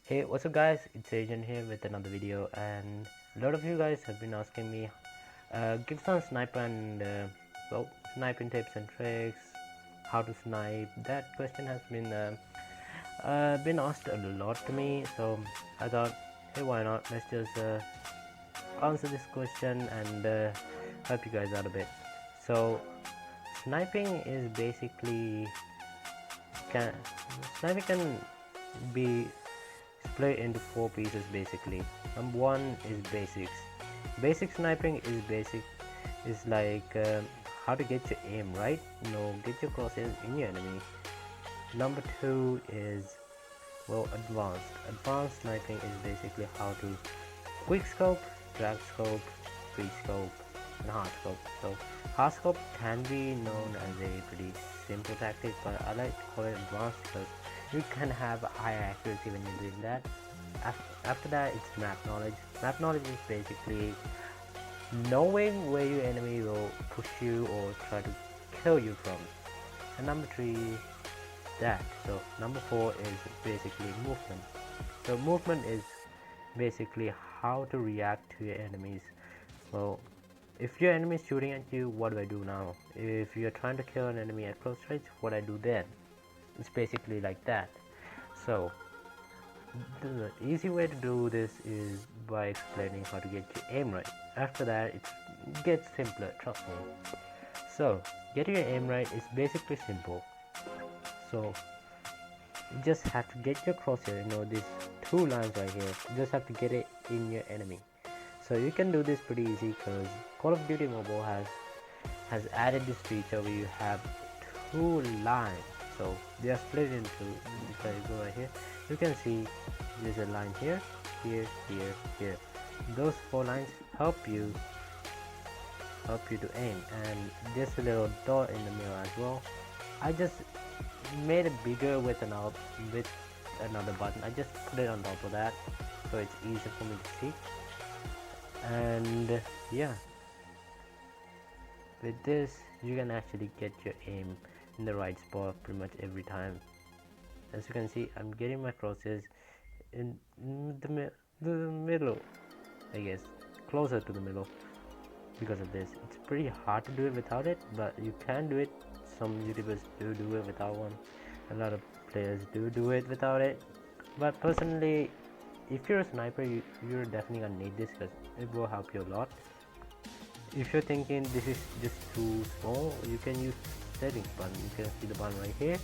Hey, what's up guys, it's Agent here with another video, and a lot of you guys have been asking me give some sniper and well, sniping tips and tricks, how to snipe. That question has been asked a lot to me, so I thought, hey, why not, let's just answer this question and help you guys out a bit. So sniping is basically can sniping can be split into four pieces basically. Number one is basics. Basic sniping is like how to get your aim right, get your crosshairs in your enemy. Number two is, well, advanced sniping is basically how to quick scope, drag scope, free scope, and hard scope. So hard scope can be known as a pretty simple tactic, but I like to call it advanced because you can have higher accuracy when you're doing that. After that, it's map knowledge. Map knowledge is basically knowing where your enemy will push you or try to kill you from. And number three, that. So number four is basically movement. So movement is basically how to react to your enemies. Well, if your enemy is shooting at you, what do I do now? If you're trying to kill an enemy at close range, what I do then? It's basically like that. So the easy way to do this is by explaining how to get your aim right. After that, it gets simpler, trust me. So getting your aim right is basically simple. So you just have to get your crosshair, these two lines right here, you just have to get it in your enemy. So you can do this pretty easy because Call of Duty Mobile has added this feature where you have two lines. So they are split into, if I go right here, you can see there's a line here, here, here, here. Those four lines help you to aim, and there's a little dot in the middle as well. I just made it bigger with another button. I just put it on top of that so it's easier for me to see. And yeah, with this you can actually get your aim in the right spot pretty much every time. As you can see, I'm getting my crosses in the middle, I guess, closer to the middle. Because of this, it's pretty hard to do it without it, but you can do it. Some YouTubers do it without one, a lot of players do it without it, but personally, if you're a sniper, you're definitely gonna need this because it will help you a lot. If you're thinking this is just too small, you can use settings button. You can see the button right here.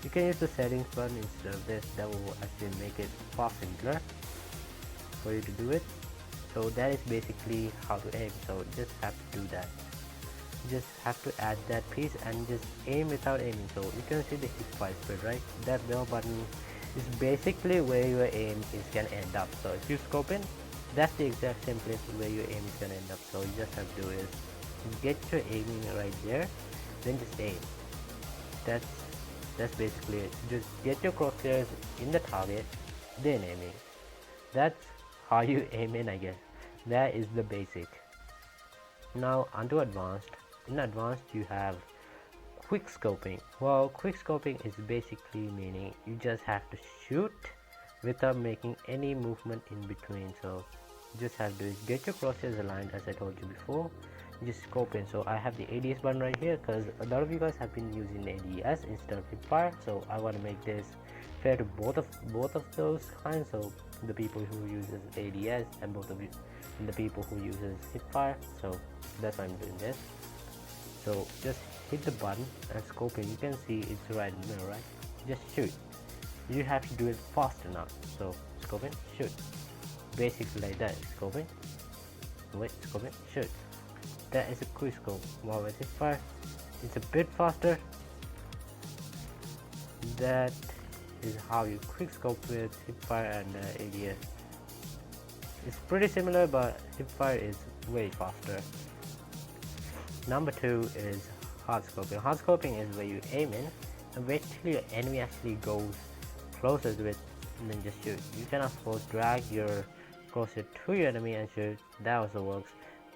You can use the settings button instead of this. That will actually make it far simpler for you to do it. So that is basically how to aim. So just have to do that. You just have to add that piece and just aim without aiming. So you can see the hipfire spread, right? That bell button is basically where your aim is gonna end up. So if you scope in, that's the exact same place where your aim is gonna end up. So you just have to do is get your aiming right there, then just aim. That's basically it. Just get your crosshairs in the target, then aiming. That's how you aim in, I guess. That is the basic. Now onto advanced. In advanced you have quick scoping. Well, quick scoping is basically meaning you just have to shoot without making any movement in between. So you just have to get your crosshairs aligned, as I told you before. You just scope in. So I have the ADS button right here because a lot of you guys have been using ADS instead of hipfire, so I want to make this fair to both of those kinds. So the people who uses ADS and the people who uses hipfire. So that's why I'm doing this. So just hit the button and scope in. You can see it's right in the middle, right? Just shoot. You have to do it fast enough. So scope in, shoot. Basically like that. Scope in, wait, scope in, shoot. That is a quick scope. While with hipfire, it's a bit faster. That is how you quick scope with hipfire and ADS. It's pretty similar, but hipfire is way faster. Number two is hard scoping. Hard scoping is where you aim in and wait till your enemy actually goes closer to it and then just shoot. You can of course drag your crosshair to your enemy and shoot. That also works.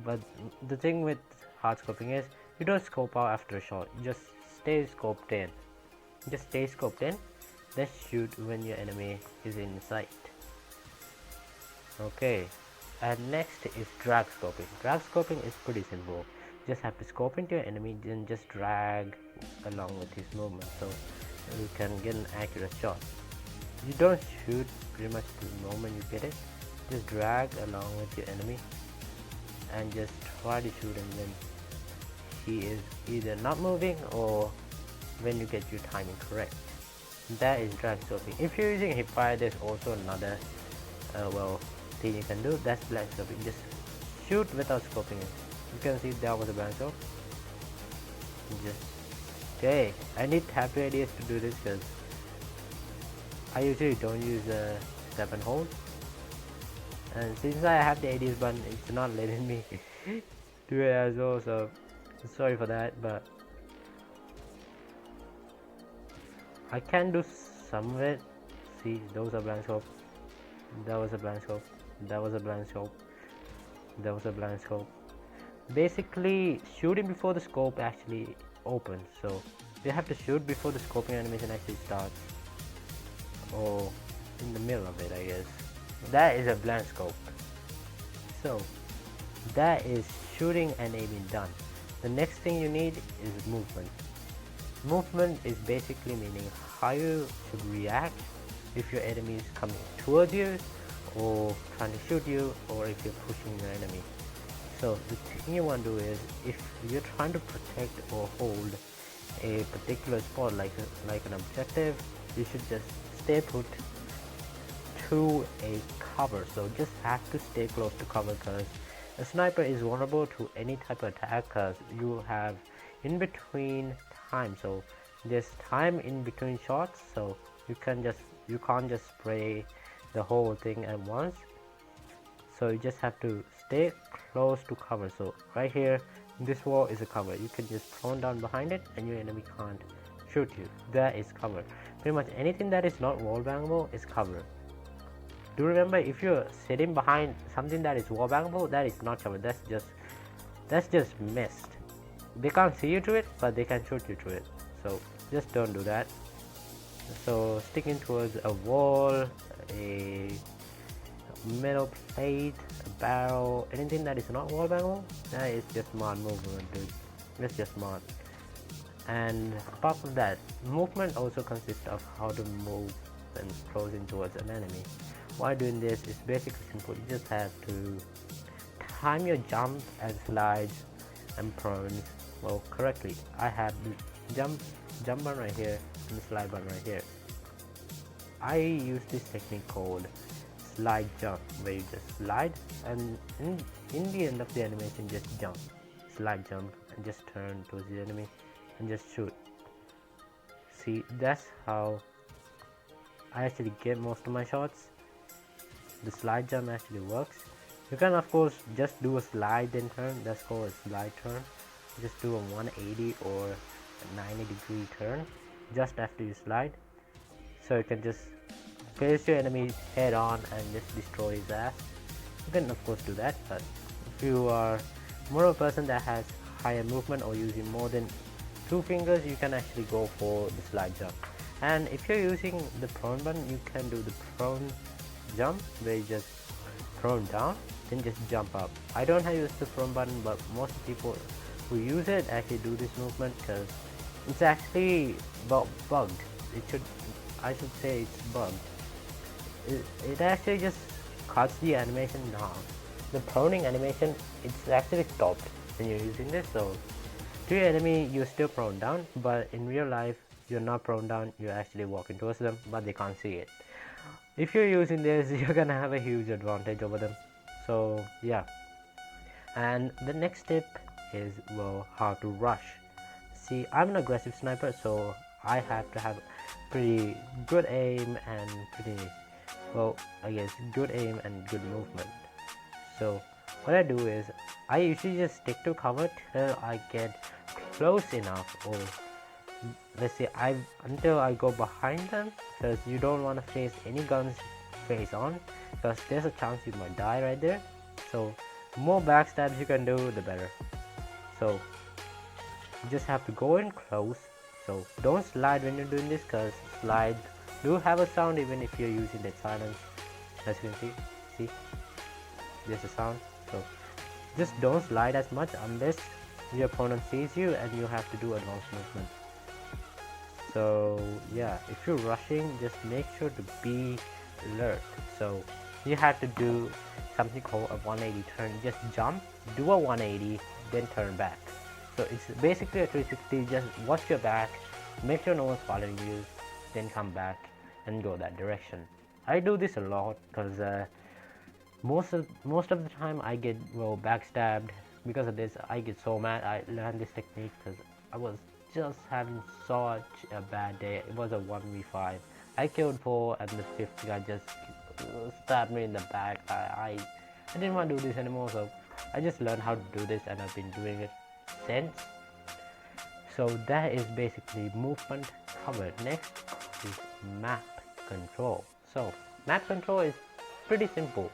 But the thing with hard scoping is you don't scope out after a shot. You just stay scoped in. let's shoot when your enemy is in sight. Okay, and next is drag scoping. Drag scoping is pretty simple. You just have to scope into your enemy, then just drag along with his movement, so you can get an accurate shot. You don't shoot pretty much the moment you get it. Just drag along with your enemy and just try to shoot him when he is either not moving or when you get your timing correct. That is drag scoping. If you're using hip fire, there's also another thing you can do. That's blank scoping. Just shoot without scoping it. You can see that was a blank scope. Just okay. I need happy ideas to do this because I usually don't use a step and hold, and since I have the ADS button, it's not letting me do it as well, so sorry for that, but I can do some of it. See, those are blank scope, that was a blank scope, that was a blank scope, that was a blank scope. Basically, shooting before the scope actually opens, so you have to shoot before the scoping animation actually starts, or in the middle of it, I guess. That is a blank scope. So that is shooting and aiming done. The next thing you need is movement. Movement is basically meaning how you should react if your enemy is coming towards you or trying to shoot you, or if you're pushing your enemy. So the thing you want to do is, if you're trying to protect or hold a particular spot like an objective, you should just stay put to a cover. So just have to stay close to cover, because a sniper is vulnerable to any type of attack because you have in between time. So there's time in between shots, so you can't just spray the whole thing at once. So you just have to stay close to cover. So right here, this wall is a cover. You can just prone down behind it and your enemy can't shoot you. That is cover. Pretty much anything that is not wall bangable is cover. Do remember, if you're sitting behind something that is wall bangable, that is not cover. That's just missed. They can't see you through it, but they can shoot you through it. So just don't do that. So sticking towards a wall, a metal plate, a barrel, anything that is not wall bangable, that is just mod movement, dude. That's just mod. And apart from that, movement also consists of how to move and closing towards an enemy. Why doing this is basically simple. You just have to time your jump and slides and prones correctly. I have the jump button right here and the slide button right here. I use this technique called slide jump, where you just slide and in the end of the animation just jump, slide jump, and just turn towards the enemy and just shoot. See, that's how I actually get most of my shots. The slide jump actually works. You can of course just do a slide then turn, that's called a slide turn. Just do a 180 or a 90-degree turn just after you slide, so you can just face your enemy head on and just destroy his ass. You can of course do that, but if you are more of a person that has higher movement or using more than 2 fingers, you can actually go for the slide jump. And if you're using the prone button, you can do the prone jump, where you just prone down then just jump up. I don't have used the prone button, but most people who use it actually do this movement because it's actually bugged. I should say it's bugged. It actually just cuts the animation down. The proning animation, it's actually stopped when you're using this. So to your enemy, you're still prone down, but in real life you're not prone down, you're actually walking towards them, but they can't see it. If you're using this, you're gonna have a huge advantage over them. So yeah. And the next tip is how to rush. See, I'm an aggressive sniper, so I have to have pretty good aim and good aim and good movement. So what I do is I usually just stick to cover till I get close enough, or let's say until I go behind them, because you don't want to face any guns face on, because there's a chance you might die right there. So the more backstabs you can do, the better. So you just have to go in close. So don't slide when you're doing this, because slide do have a sound even if you're using that silence. As you can see there's a sound. So just don't slide as much unless your opponent sees you and you have to do advanced movement. So yeah, if you're rushing, just make sure to be alert. So you have to do something called a 180 turn. Just jump, do a 180, then turn back. So it's basically a 360. Just watch your back, make sure no one's following you, then come back and go that direction. I do this a lot because most of the time I get backstabbed. Because of this, I get so mad. I learned this technique because I was just having such a bad day. It was a 1v5. I killed 4 and the 5th guy just stabbed me in the back. I didn't want to do this anymore, so I just learned how to do this and I've been doing it since. So that is basically movement covered. Next is map control. So map control is pretty simple.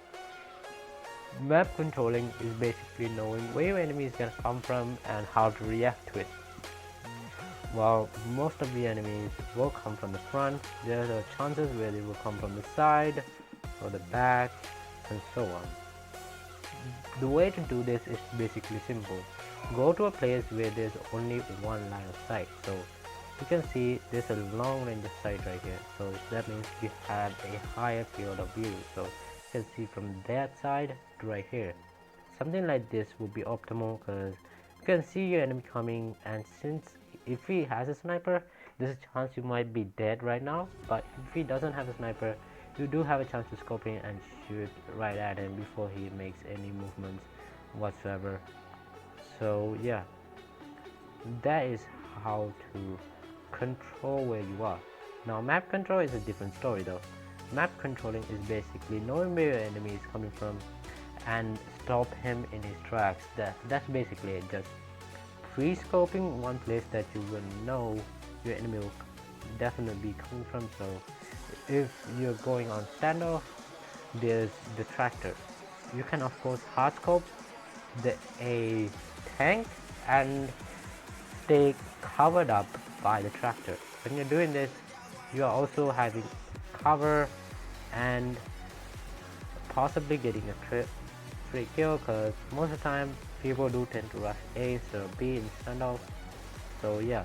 Map controlling is basically knowing where your enemy is gonna come from and how to react to it. While most of the enemies will come from the front, there are chances where they will come from the side or the back and so on. The way to do this is basically simple. Go to a place where there's only one line of sight. So you can see there's a long range of sight right here. So that means you have a higher field of view. So you can see from that side to right here. Something like this would be optimal because you can see your enemy coming, and since if he has a sniper, there's a chance you might be dead right now. But if he doesn't have a sniper, you do have a chance to scope in and shoot right at him before he makes any movements whatsoever. So yeah, that is how to control where you are. Now map control is a different story though. Map controlling is basically knowing where your enemy is coming from and stop him in his tracks. That's basically it. Just pre-scoping one place that you will know your enemy will definitely be coming from. So if you're going on standoff, there's the tractor. You can of course hard scope a tank and stay covered up by the tractor. When you're doing this, you are also having cover and possibly getting a free kill, because most of the time people do tend to rush A or B in standoff. So yeah,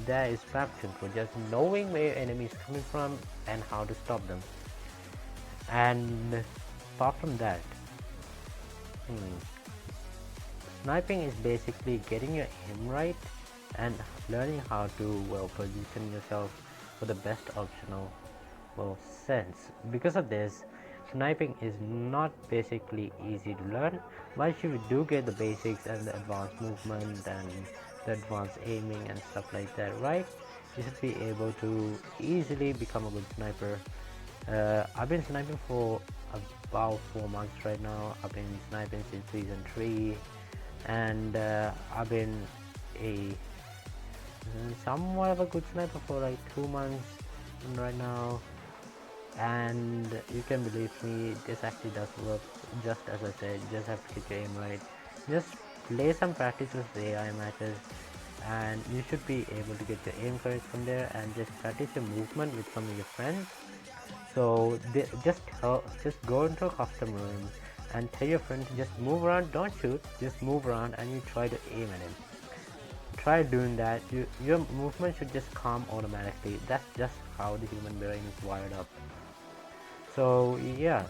that is map control, just knowing where your enemy is coming from and how to stop them. And apart from that, sniping is basically getting your aim right and learning how to position yourself for the best optional sense. Because of this, sniping is not basically easy to learn. Once you do get the basics and the advanced movement and the advanced aiming and stuff like that right, you should be able to easily become a good sniper. I've been sniping for about 4 months right now. I've been sniping since season 3, and I've been a somewhat of a good sniper for like 2 months right now, and you can believe me, this actually does work. Just as I said, you just have to get your aim right. Just play some practice with the AI matches and you should be able to get your aim correct from there, and just practice your movement with some of your friends. So just go into a custom room and tell your friend to just move around, don't shoot, just move around, and you try to aim at him. Try doing that. Your movement should just come automatically. That's just how the human brain is wired up. So yeah,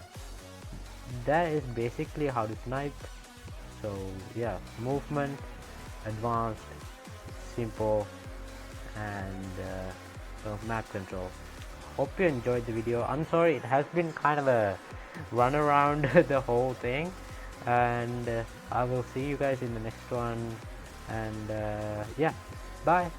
that is basically how to snipe. So yeah, movement, advanced, simple, and map control. Hope you enjoyed the video. I'm sorry it has been kind of a run around the whole thing, and I will see you guys in the next one, and yeah, bye.